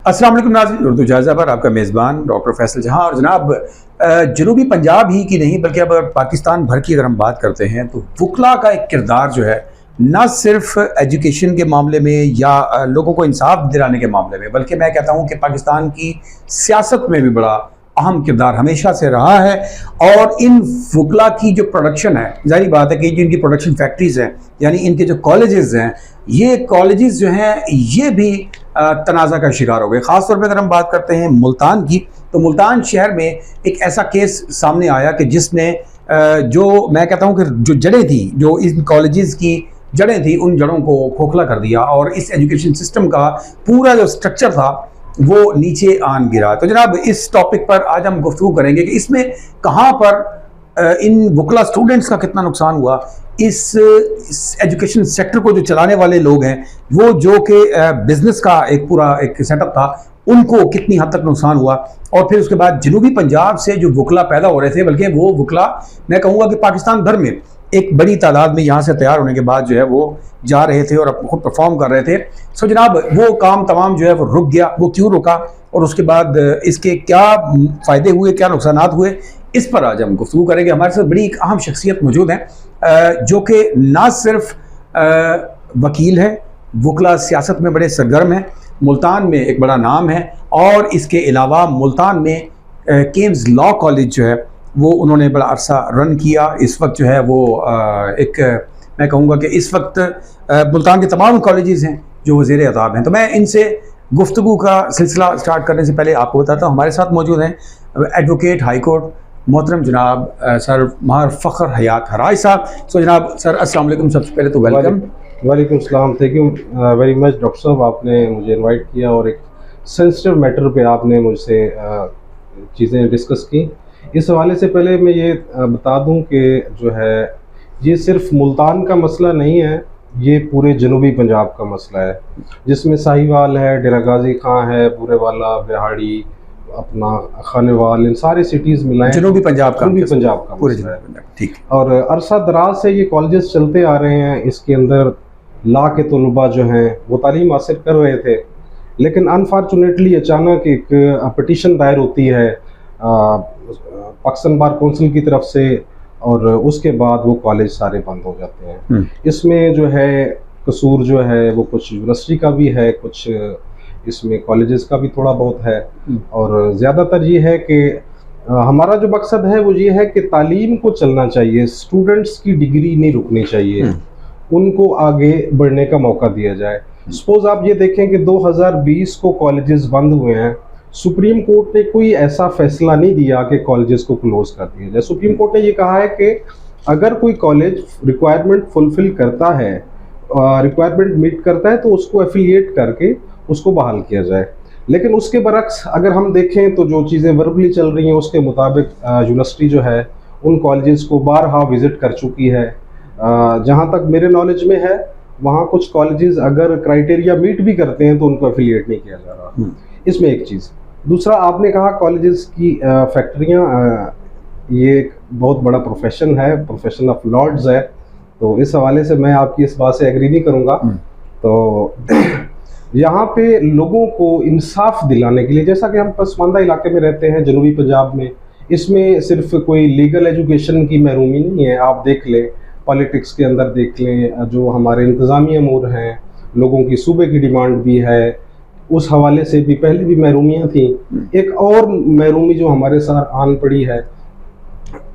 अस्सलाम वालेकुम नाज़रीन, उर्दू जायज़ा पर आपका मेज़बान डॉक्टर फैसल जहां। और जनाब, जनूबी पंजाब ही की नहीं बल्कि अब पाकिस्तान भर की अगर हम बात करते हैं तो वकला का एक किरदार जो है, न सिर्फ एजुकेशन के मामले में या लोगों को इंसाफ दिलाने के मामले में, बल्कि मैं कहता हूँ कि पाकिस्तान की सियासत में भी बड़ा अहम किरदार हमेशा से रहा है। और इन वकला की जो प्रोडक्शन है, जाहिर बात है कि जो इनकी प्रोडक्शन फैक्ट्रीज़ हैं, यानी इनके जो कॉलेजेस हैं, ये कॉलेजेस जो हैं ये भी तनाज़ा का शिकार हो गए। ख़ासतौर पर अगर हम बात करते हैं मुल्तान की, तो मुल्तान शहर में एक ऐसा केस सामने आया कि जिसने जो मैं कहता हूँ कि जो जड़ें थी, जो इन कॉलेजेस की जड़ें थी, उन जड़ों को खोखला कर दिया और इस एजुकेशन सिस्टम का पूरा जो स्ट्रक्चर था वो नीचे आन गिरा। तो जनाब, इस टॉपिक पर आज हम गुफ्तगू करेंगे कि इसमें कहाँ पर इन वकला स्टूडेंट्स का कितना नुकसान हुआ, इस एजुकेशन सेक्टर को जो चलाने वाले लोग हैं, वो जो कि बिजनेस का एक पूरा एक सेटअप था, उनको कितनी हद तक नुकसान हुआ। और फिर उसके बाद जनूबी पंजाब से जो वकला पैदा हो रहे थे, बल्कि वो वकला मैं कहूँगा कि पाकिस्तान भर में एक बड़ी तादाद में यहाँ से तैयार होने के बाद जो है वो जा रहे थे और खुद परफॉर्म कर रहे थे। सो जनाब, वो काम तमाम जो है वो रुक गया। वो क्यों रुका और उसके बाद इसके क्या फ़ायदे हुए, क्या नुकसान हुए, इस पर आज हम गुफ्तगू करेंगे। हमारे साथ बड़ी एक अहम शख्सियत मौजूद हैं जो कि ना सिर्फ वकील है, वकला सियासत में बड़े सरगर्म हैं, मुल्तान में एक बड़ा नाम है, और इसके अलावा मुल्तान में केम्स लॉ कॉलेज जो है वो उन्होंने बड़ा अरसा रन किया। इस वक्त जो है वो एक मैं कहूँगा कि इस वक्त मुल्तान के तमाम कॉलेजेस हैं जो वज़ीर अताब हैं। तो मैं इनसे गुफ्तगू का सिलसिला स्टार्ट करने से पहले आपको बताता हूँ, हमारे साथ मौजूद हैं एडवोकेट हाई कोर्ट मोहतरम जनाब सर मार फ़ख्र हयात हराज साहब। सो जनाब सर, अस्सलाम वालेकुम। सबसे पहले तो वेलकम। वालेकुम सलाम। Thank you very much doctor साहब, आपने मुझे इनवाइट किया और एक सेंसिटिव मैटर पे आपने मुझसे चीज़ें डिस्कस की। इस हवाले से पहले मैं ये बता दूं कि जो है ये सिर्फ मुल्तान का मसला नहीं है, ये पूरे जनूबी पंजाब का मसला है, जिसमें साहिवाल है, डेरा गाजी खां है, बुरेवाला, बिहाड़ी, अपना खानेवाल, इन सारे सिटीज़ मिलाएं जनूबी पंजाब का पूरे मसला है। ठीक। और अरसा दराज से ये कॉलेजेस चलते आ रहे हैं। इसके अंदर ला के तलबा जो हैं वो तालीम हासिल कर रहे थे, लेकिन अनफॉर्चुनेटली अचानक एक पटिशन दायर होती है पाकिस्तान बार काउंसिल की तरफ से, और उसके बाद वो कॉलेज सारे बंद हो जाते हैं। इसमें जो है कसूर जो है वो कुछ यूनिवर्सिटी का भी है, कुछ इसमें कॉलेजेस का भी थोड़ा बहुत है, और ज़्यादातर ये है कि हमारा जो मकसद है वो ये है कि तालीम को चलना चाहिए, स्टूडेंट्स की डिग्री नहीं रुकनी चाहिए, उनको आगे बढ़ने का मौका दिया जाए। सपोज आप ये देखें कि 2020 को कॉलेजेस बंद हुए हैं, सुप्रीम कोर्ट ने कोई ऐसा फैसला नहीं दिया कि कॉलेजेस को क्लोज कर दिया जाए। सुप्रीम कोर्ट ने ये कहा है कि अगर कोई कॉलेज रिक्वायरमेंट फुलफिल करता है, रिक्वायरमेंट मीट करता है, तो उसको एफिलिएट करके उसको बहाल किया जाए। लेकिन उसके बरक्स अगर हम देखें तो जो चीज़ें वर्बली चल रही हैं उसके मुताबिक यूनिवर्सिटी जो है उन कॉलेजेस को बारहा विज़िट कर चुकी है। जहाँ तक मेरे नॉलेज में है, वहाँ कुछ कॉलेजेस अगर क्राइटेरिया मीट भी करते हैं तो उनको एफिलिएट नहीं किया जा रहा। इसमें एक चीज़। दूसरा, आपने कहा कॉलेजेस की फैक्ट्रियाँ, ये एक बहुत बड़ा प्रोफेशन है, प्रोफेशन ऑफ लॉर्ड्स है, तो इस हवाले से मैं आपकी इस बात से एग्री नहीं करूँगा। तो यहाँ पे लोगों को इंसाफ दिलाने के लिए, जैसा कि हम पसमानदा इलाके में रहते हैं जनूबी पंजाब में, इसमें सिर्फ कोई लीगल एजुकेशन की महरूमी नहीं है। आप देख लें, पॉलिटिक्स के अंदर देख लें, जो हमारे इंतज़ामी अमूर हैं, लोगों की सूबे की डिमांड भी है, उस हवाले से भी पहले भी महरूमियाँ थी। एक और महरूमी जो हमारे साथ आन पड़ी है।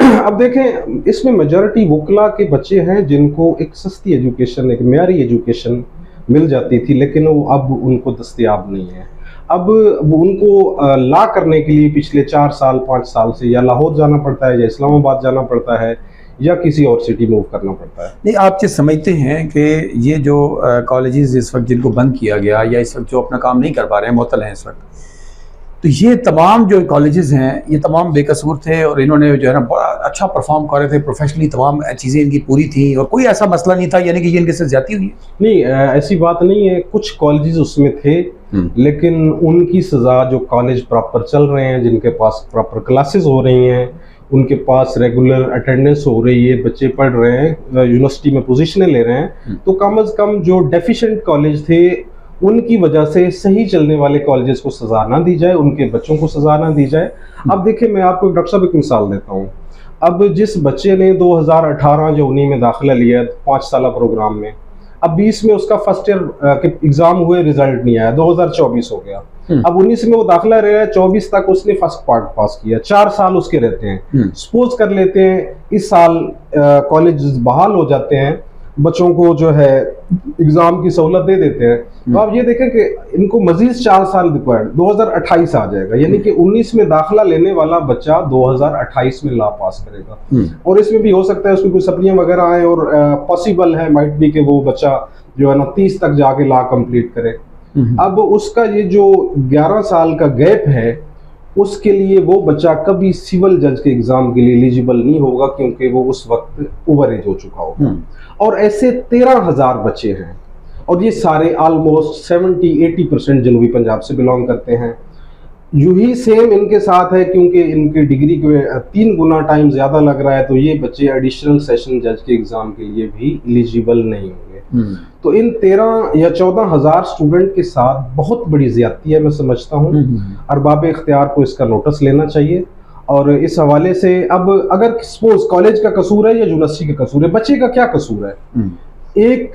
अब देखें, इसमें मेजॉरिटी वकला के बच्चे हैं जिनको एक सस्ती एजुकेशन, एक म्यारी एजुकेशन मिल जाती थी, लेकिन वो अब उनको दस्तयाब नहीं है। अब वो उनको ला करने के लिए पिछले 4 साल 5 साल से या लाहौर जाना पड़ता है, या इस्लामाबाद जाना पड़ता है, या किसी और सिटी मूव करना पड़ता है। नहीं, आप ये समझते हैं कि ये जो कॉलेजेस इस वक्त जिनको बंद किया गया, या इस वक्त जो अपना काम नहीं कर पा रहे हैं, मुअत्तल हैं इस वक्त, तो ये तमाम जो कॉलेजेस हैं ये तमाम बेकसूर थे और इन्होंने जो है ना बड़ा अच्छा परफॉर्म कर रहे थे, प्रोफेशनली तमाम चीज़ें इनकी पूरी थी और कोई ऐसा मसला नहीं था, यानी कि ये इनके साथ ज्यादती हुई? नहीं, ऐसी बात नहीं है। कुछ कॉलेजेस उसमें थे, लेकिन उनकी सज़ा, जो कॉलेज प्रॉपर चल रहे हैं, जिनके पास प्रॉपर क्लासेस हो रही हैं, उनके पास रेगुलर अटेंडेंस हो रही है, बच्चे पढ़ रहे हैं, यूनिवर्सिटी में पोजीशनें ले रहे हैं, तो कम अज़ कम जो डेफिशिएंट कॉलेज थे उनकी वजह से सही चलने वाले कॉलेजेस को सजा ना दी जाए, उनके बच्चों को सजा ना दी जाए। अब देखिए, मैं आपको डॉक्टर साहब एक मिसाल देता हूँ। अब जिस बच्चे ने 2018 जो 19 में दाखिला लिया 5 साल प्रोग्राम में, अब 20 में उसका फर्स्ट ईयर के एग्जाम हुए, रिजल्ट नहीं आया, 2024 हो गया। अब 19 में वो दाखिला रह रहा है, 24 तक उसने फर्स्ट पार्ट पास किया, 4 साल उसके रहते हैं। सपोज कर लेते हैं इस साल कॉलेज बहाल हो जाते हैं, बच्चों को जो है एग्जाम की सहूलत दे देते हैं, तो आप ये देखें कि इनको मजीद 4 साल रिक्वायर्ड 2028 आ जाएगा, यानी कि 19 में दाखिला लेने वाला बच्चा 2028 में ला पास करेगा। और इसमें भी हो सकता है उसकी कोई सप्लियां वगैरह आए, और पॉसिबल है, माइट भी, कि वो बच्चा जो है ना 30 तक जाके ला कंप्लीट करे। अब उसका ये जो 11 साल का गैप है, उसके लिए वो बच्चा कभी सिविल जज के एग्जाम के लिए एलिजिबल नहीं होगा, क्योंकि वो उस वक्त ओवर एज हो चुका होगा। और ऐसे 13,000 बच्चे हैं, और ये सारे ऑलमोस्ट 70-80% जनूबी पंजाब से बिलोंग करते हैं। यूं ही सेम इनके साथ है, क्योंकि इनकी डिग्री के 3 गुना टाइम ज्यादा लग रहा है, तो ये बच्चे एडिशनल सेशन जज के एग्जाम के लिए भी एलिजिबल नहीं होंगे। तो इन 13 या 14,000 स्टूडेंट के साथ बहुत बड़ी ज्यादती है, मैं समझता हूँ। अरबाब इख्तियार को इसका नोटिस लेना चाहिए। और इस हवाले से अब अगर सपोज कॉलेज का कसूर है या यूनिवर्सिटी का कसूर है, बच्चे का क्या कसूर है? एक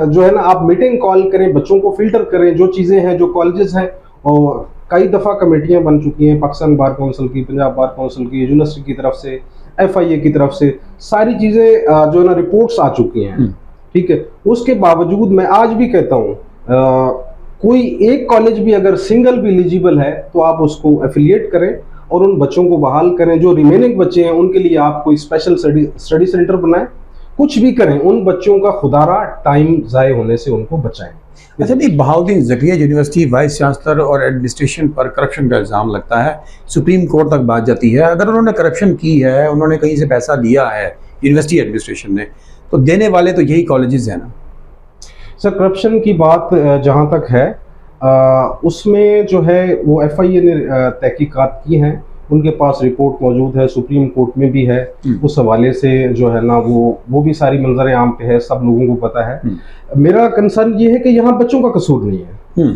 जो है ना, आप मीटिंग कॉल करें, बच्चों को फिल्टर करें, जो चीजें हैं, जो कॉलेजेस हैं, और कई दफा कमेटियां बन चुकी हैं, पाकिस्तान बार काउंसिल की, पंजाब बार काउंसिल की, यूनिवर्सिटी की तरफ से, FIA की तरफ से, सारी चीजें जो है ना रिपोर्ट्स आ चुकी हैं, ठीक है। उसके बावजूद मैं आज भी कहता हूँ, कोई एक कॉलेज भी अगर सिंगल भी एलिजिबल है, तो आप उसको एफिलिएट करें और उन बच्चों को बहाल करें। जो रिमेनिंग बच्चे हैं उनके लिए आप कोई स्पेशल स्टडी सेंटर बनाएं, कुछ भी करें, उन बच्चों का खुदारा टाइम जाए होने से उनको बचाएं। अच्छा नहीं, Bahauddin Zakaria university vice chancellor और एडमिनिस्ट्रेशन पर करप्शन का इल्ज़ाम लगता है, सुप्रीम कोर्ट तक बात जाती है। अगर उन्होंने करप्शन की है, उन्होंने कहीं से पैसा लिया है यूनिवर्सिटी एडमिनिस्ट्रेशन ने, तो देने वाले तो यही कॉलेजेस हैं ना। सर, करप्शन की बात जहाँ तक है, उसमें जो है वो FIA ने तहकीकात की हैं, उनके पास रिपोर्ट मौजूद है, सुप्रीम कोर्ट में भी है। उस हवाले से जो है ना वो भी सारी मंजर आम पे है, सब लोगों को पता है। मेरा कंसर्न ये है कि यहाँ बच्चों का कसूर नहीं है।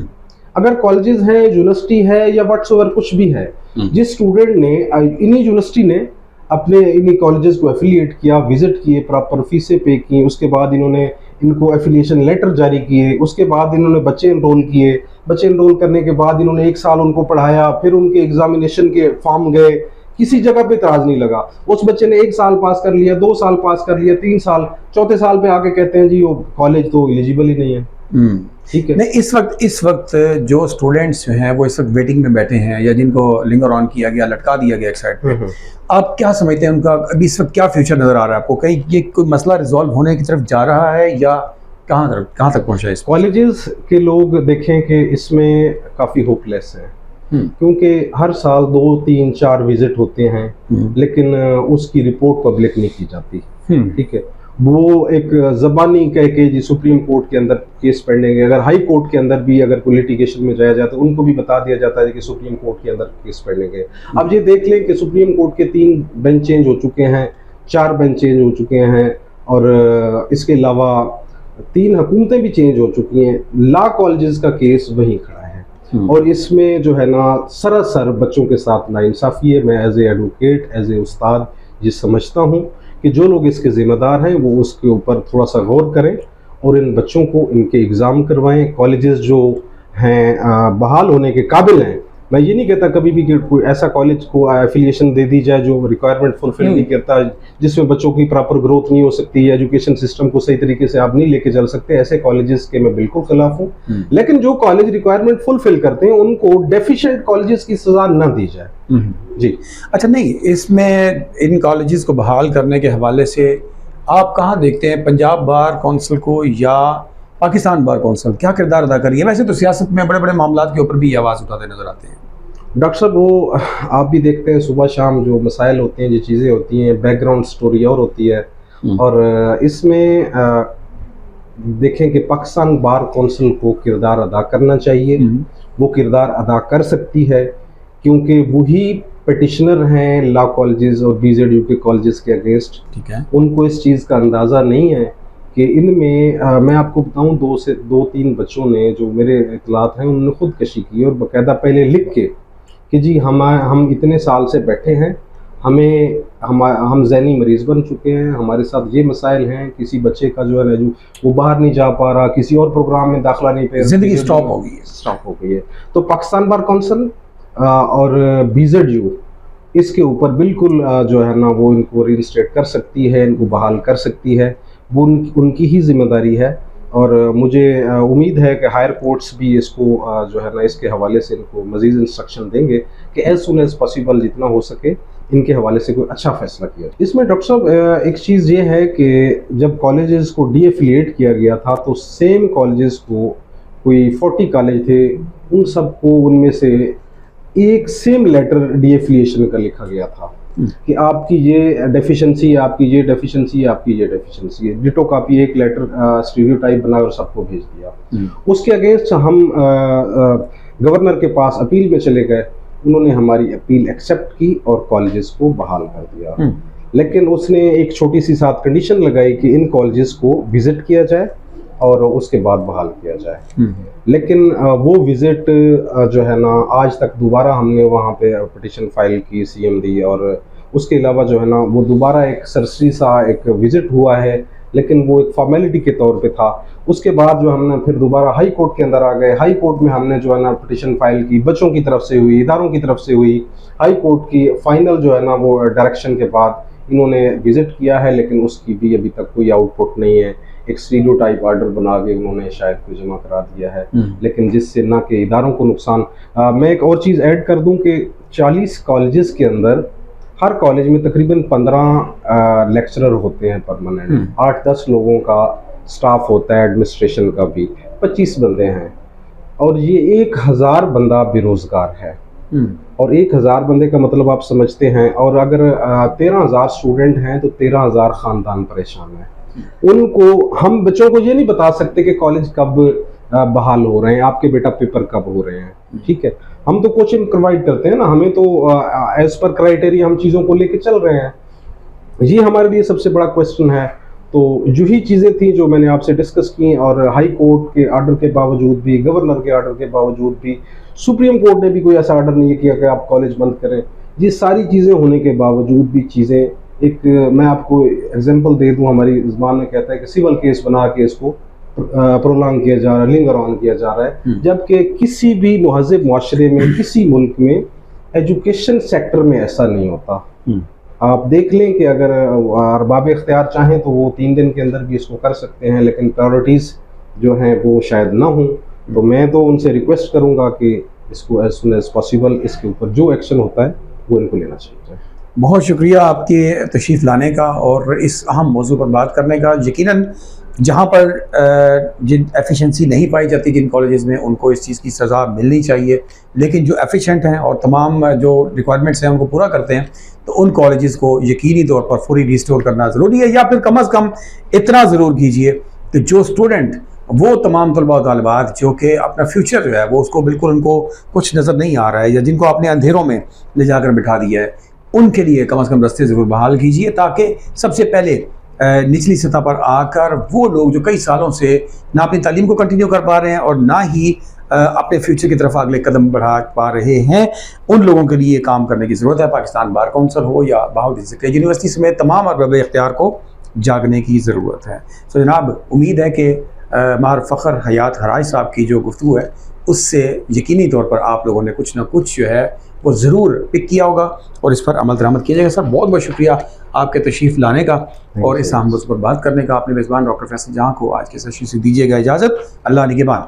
अगर कॉलेजेस हैं, यूनिवर्सिटी है या व्हाट्सएवर कुछ भी है, जिस स्टूडेंट ने इन्हीं यूनिवर्सिटी ने अपने इन्हीं कॉलेजेस को एफिलिएट किया, विजिट किए, प्रॉपर फीसें पे की, उसके बाद इन्होंने इनको एफिलिएशन लेटर जारी किए, उसके बाद इन्होंने बच्चे इनरोल किए, बच्चे इनरोल करने के बाद इन्होंने 1 साल उनको पढ़ाया, फिर उनके एग्जामिनेशन के फॉर्म गए, किसी जगह पे इतराज नहीं लगा। उस बच्चे ने 1 साल पास कर लिया, 2 साल पास कर लिया, 3 साल, चौथे साल पे आके कहते हैं जी वो कॉलेज तो एलिजिबल ही नहीं है। ठीक है। नहीं, इस वक्त जो स्टूडेंट्स जो हैं वो इस वक्त वेटिंग में बैठे हैं, या जिनको लिंगर ऑन किया गया, लटका दिया गया एक साइड पे, आप क्या समझते हैं उनका अभी इस वक्त क्या फ्यूचर नजर आ रहा है आपको? कहीं ये कोई मसला रिजॉल्व होने की तरफ जा रहा है, या कहाँ तक पहुंचा है? इस कॉलेजेस के लोग देखें कि इसमें काफ़ी होपलेस है, क्योंकि हर साल 2, 3, 4 विजिट होते हैं, लेकिन उसकी रिपोर्ट पब्लिक नहीं की जाती। ठीक है, वो एक ज़बानी कह के जी सुप्रीम कोर्ट के अंदर केस पेंडिंग है, अगर हाई कोर्ट के अंदर भी अगर कोई लिटिगेशन में जाया जाए तो उनको भी बता दिया जाता है कि सुप्रीम कोर्ट के अंदर केस पेंडिंग है। अब ये देख लें कि सुप्रीम कोर्ट के 3 बेंच चेंज हो चुके हैं, 4 बेंच चेंज हो चुके हैं, और इसके अलावा 3 हुकूमतें भी चेंज हो चुकी हैं। लॉ कॉलेजेस का केस वहीं खड़ा है, और इसमें जो है ना सरासर बच्चों के साथ नाइंसाफ़ी है। मैं as a advocate, as a उस्ताद ये समझता हूँ कि जो लोग इसके ज़िम्मेदार हैं वो उसके ऊपर थोड़ा सा गौर करें और इन बच्चों को इनके एग्ज़ाम करवाएं। कॉलेजेस जो हैं बहाल होने के काबिल हैं। मैं ये नहीं कहता कभी भी कि कोई ऐसा कॉलेज को एफिलिएशन दे दी जाए जो रिक्वायरमेंट फुलफिल नहीं करता, जिसमें बच्चों की प्रॉपर ग्रोथ नहीं हो सकती है, एजुकेशन सिस्टम को सही तरीके से आप नहीं लेके चल सकते, ऐसे कॉलेजेस के मैं बिल्कुल खिलाफ हूँ। लेकिन जो कॉलेज रिक्वायरमेंट फुलफिल करते हैं उनको डेफिशिएंट कॉलेजेस की सजा न दी जाए। जी अच्छा, नहीं, इसमें इन कॉलेजेस को बहाल करने के हवाले से आप कहाँ देखते हैं पंजाब बार काउंसिल को या पाकिस्तान बार काउंसिल क्या किरदार अदा करिए? वैसे तो सियासत में बड़े बड़े मामलों के ऊपर भी आवाज़ उठाते नजर आते हैं। डॉक्टर साहब, वो आप भी देखते हैं सुबह शाम जो मसाइल होते हैं, जो चीज़ें होती हैं, बैकग्राउंड स्टोरी और होती है। और इसमें देखें कि पाकिस्तान बार काउंसिल को किरदार अदा करना चाहिए। वो किरदार अदा कर सकती है क्योंकि वही पिटिशनर हैं लॉ कॉलेजेस और BZU के कॉलेजेस के अगेंस्ट। ठीक है, उनको इस चीज़ का अंदाज़ा नहीं है कि इनमें मैं आपको बताऊं 2 से 3 बच्चों ने, जो मेरे इतलात हैं, उन्होंने खुदकशी की और बाकायदा पहले लिख के कि जी हम इतने साल से बैठे हैं, हम ज़हनी मरीज़ बन चुके हैं, हमारे साथ ये मसाइल हैं, किसी बच्चे का जो है ना जो वो बाहर नहीं जा पा रहा, किसी और प्रोग्राम में दाखिला नहीं पे, ज़िंदगी स्टॉप हो गई है। तो पाकिस्तान बार काउंसिल और BZU इसके ऊपर बिल्कुल जो है ना वो इनको रीइंस्टेट कर सकती है, इनको बहाल कर सकती है, वो उनकी ही जिम्मेदारी है। और मुझे उम्मीद है कि हायर कोर्ट्स भी इसको जो है ना इसके हवाले से इनको मज़ीद इंस्ट्रक्शन देंगे कि एज सुन एज पॉसिबल जितना हो सके इनके हवाले से कोई अच्छा फैसला किया। इसमें डॉक्टर साहब एक चीज़ ये है कि जब कॉलेजेस को डीएफिलिएट किया गया था तो सेम कॉलेजेस को, कोई 40 कॉलेज थे, उन सबको उनमें से एक सेम लेटर डीएफिलिएशन का लिखा गया था कि आपकी ये डेफिशिएंसी, आपकी ये डेफिशिएंसी, आपकी ये डेफिशिएंसी है। डिटो कॉपी एक लेटर स्टीरियोटाइप बना और सबको भेज दिया। उसके अगेंस्ट हम गवर्नर के पास अपील में चले गए, उन्होंने हमारी अपील एक्सेप्ट की और कॉलेजेस को बहाल कर दिया। लेकिन उसने एक छोटी सी साथ कंडीशन लगाई कि इन कॉलेजेस को विजिट किया जाए और उसके बाद बहाल किया जाए। लेकिन वो विजिट जो है ना आज तक दोबारा हमने वहाँ पे पिटिशन फाइल की, CM दी, और उसके अलावा जो है ना वो दोबारा एक सरसरी सा एक विजिट हुआ है, लेकिन वो एक फॉर्मेलिटी के तौर पे था। उसके बाद जो हमने फिर दोबारा हाई कोर्ट के अंदर आ गए, हाई कोर्ट में हमने जो है ना पिटिशन फाइल की, बच्चों की तरफ से हुई, इदारों की तरफ से हुई। हाई कोर्ट की फाइनल जो है ना वो डायरेक्शन के बाद इन्होंने विजिट किया है, लेकिन उसकी भी अभी तक कोई आउटपुट नहीं है। एक स्टीरियोटाइप ऑर्डर बना के उन्होंने शायद कोई जमा करा दिया है, लेकिन जिससे ना कि इदारों को नुकसान। मैं एक और चीज़ ऐड कर दूं कि 40 कॉलेजेस के अंदर हर कॉलेज में तकरीबन 15 लेक्चरर होते हैं परमानेंट, 8-10 लोगों का स्टाफ होता है, एडमिनिस्ट्रेशन का भी 25 बंदे हैं, और ये 1000 बंदा बेरोजगार है। और 1000 बंदे का मतलब आप समझते हैं, और अगर 13,000 स्टूडेंट हैं तो 13,000 ख़ानदान परेशान हैं। उनको हम बच्चों को ये नहीं बता सकते कि कॉलेज कब बहाल हो रहे हैं, आपके बेटा पेपर कब हो रहे हैं, ठीक है। हम तो कोचिंग प्रोवाइड करते हैं ना, हमें तो एज पर क्राइटेरिया हम चीज़ों को लेके चल रहे हैं। ये हमारे लिए सबसे बड़ा क्वेश्चन है। तो जो ही चीज़ें थी जो मैंने आपसे डिस्कस की, और हाई कोर्ट के आर्डर के बावजूद भी, गवर्नर के आर्डर के बावजूद भी, सुप्रीम कोर्ट ने भी कोई ऐसा आर्डर नहीं किया कि आप कॉलेज बंद करें। ये सारी चीज़ें होने के बावजूद भी चीज़ें, एक मैं आपको एग्जांपल दे दूं, हमारी ज़बान में कहता है कि सिविल केस बना के इसको प्रोलॉन्ग किया जा रहा है, लिंगर ऑन किया जा रहा है, जबकि किसी भी मुहज़्ज़ब मुआशरे में, किसी मुल्क में, एजुकेशन सेक्टर में ऐसा नहीं होता। आप देख लें कि अगर अरबाब इख्तियार चाहें तो वो 3 दिन के अंदर भी इसको कर सकते हैं, लेकिन प्रायोरिटीज़ जो हैं वो शायद ना हों। तो मैं तो उनसे रिक्वेस्ट करूँगा कि इसको एज सुन एज पॉसिबल इसके ऊपर जो एक्शन होता है वो इनको लेना चाहिए। बहुत शुक्रिया आपके तशरीफ़ लाने का और इस अहम मौजू पर बात करने का। यकीनन जहाँ पर जिन एफिशिएंसी नहीं पाई जाती जिन कॉलेजेस में, उनको इस चीज़ की सज़ा मिलनी चाहिए, लेकिन जो एफिशिएंट हैं और तमाम जो रिक्वायरमेंट्स हैं उनको पूरा करते हैं, तो उन कॉलेजेस को यकीनी तौर पर फुली रिस्टोर करना ज़रूरी है। या फिर कम अज़ कम इतना ज़रूर कीजिए कि जो स्टूडेंट, वो तमाम तलबा और तालिबात जो कि अपना फ्यूचर जो है वो उसको बिल्कुल उनको कुछ नज़र नहीं आ रहा है, या जिनको आपने अंधेरों में ले जाकर बिठा दिया है, उनके लिए कम अज़ कम रस्ते ज़रूर बहाल कीजिए, ताकि सबसे पहले निचली सतह पर आकर वो लोग जो कई सालों से ना अपनी तालीम को कंटिन्यू कर पा रहे हैं और ना ही अपने फ्यूचर की तरफ अगले कदम बढ़ा पा रहे हैं, उन लोगों के लिए काम करने की ज़रूरत है। पाकिस्तान बार काउंसिल हो या बहाउद्दीन ज़िक्री यूनिवर्सिटी समेत तमाम अरबाब इख्तियार को जागने की ज़रूरत है। तो जनाब, उम्मीद है कि मार फ़ख्र हयात हराज साहब की जो गुफ्तगू है उससे यकीनी तौर पर आप लोगों ने कुछ ना कुछ जो है वो ज़रूर पिक किया होगा और इस पर अमल दरामद किया जाएगा। सर, बहुत बहुत शुक्रिया आपके तशरीफ़ लाने का और इस अहम मौज़ू पर बात करने का। अपने मेज़बान डॉक्टर फैसल जहाँ को आज के सेशन से दीजिएगा इजाज़त। अल्लाह निगहबान।